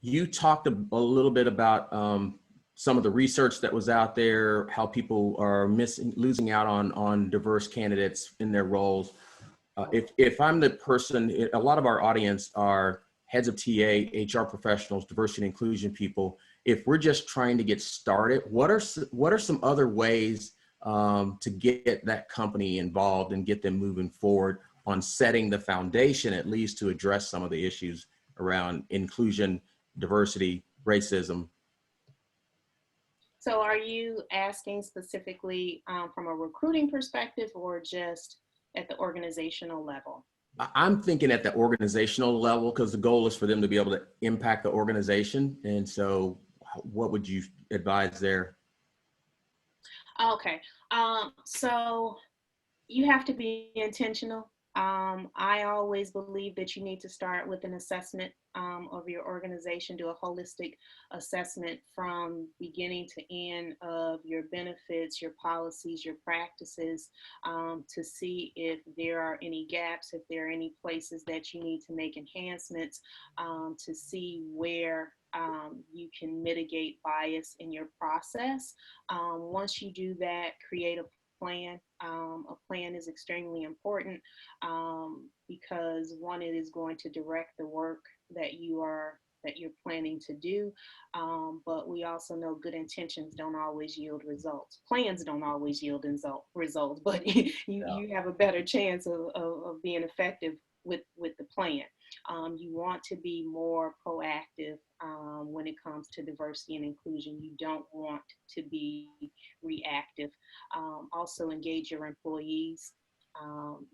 You talked a little bit about some of the research that was out there, how people are losing out on diverse candidates in their roles. If I'm the person, a lot of our audience are heads of TA, HR professionals, diversity and inclusion people. If we're just trying to get started, what are some other ways to get that company involved and get them moving forward on setting the foundation, at least to address some of the issues around inclusion, diversity, racism? So are you asking specifically from a recruiting perspective or just at the organizational level? I'm thinking at the organizational level, because the goal is for them to be able to impact the organization. And so what would you advise there? Okay. So you have to be intentional. I always believe that you need to start with an assessment of your organization, do a holistic assessment from beginning to end of your benefits, your policies, your practices, to see if there are any gaps, if there are any places that you need to make enhancements, to see where you can mitigate bias in your process. Once you do that, create a plan. A plan is extremely important because one, it is going to direct the work that you're planning to do. But we also know good intentions don't always yield results. Plans don't always yield results, but you have a better chance of being effective with the plan. You want to be more proactive when it comes to diversity and inclusion. You don't want to be reactive. Also engage your employees.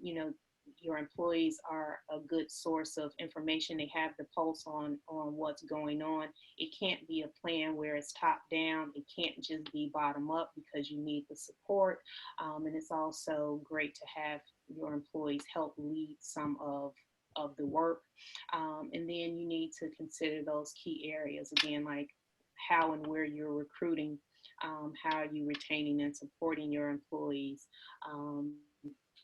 You know, your employees are a good source of information. They have the pulse on what's going on. It can't be a plan where it's top down. It can't just be bottom up because you need the support. And it's also great to have your employees help lead some of the work. And then you need to consider those key areas again, like how and where you're recruiting, how are you retaining and supporting your employees?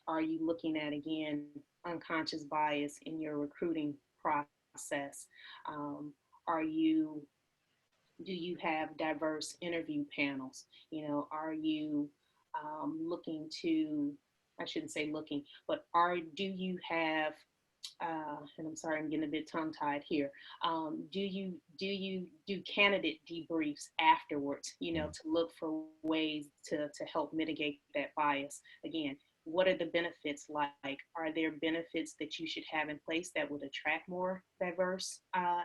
Are you looking at, again, unconscious bias in your recruiting process? Are you Do you have diverse interview panels? You know, are you looking to, I shouldn't say looking, but do you have and I'm sorry, I'm getting a bit tongue tied here. Do you do candidate debriefs afterwards? You know, to look for ways to help mitigate that bias. Again, what are the benefits like? Are there benefits that you should have in place that would attract more diverse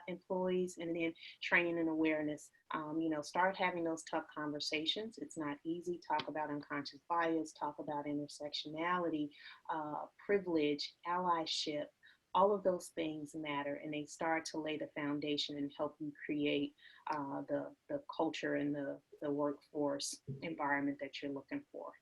employees? And then training and awareness. You know, start having those tough conversations. It's not easy. Talk about unconscious bias. Talk about intersectionality, privilege, allyship. All of those things matter, and they start to lay the foundation and help you create the culture and the workforce environment that you're looking for.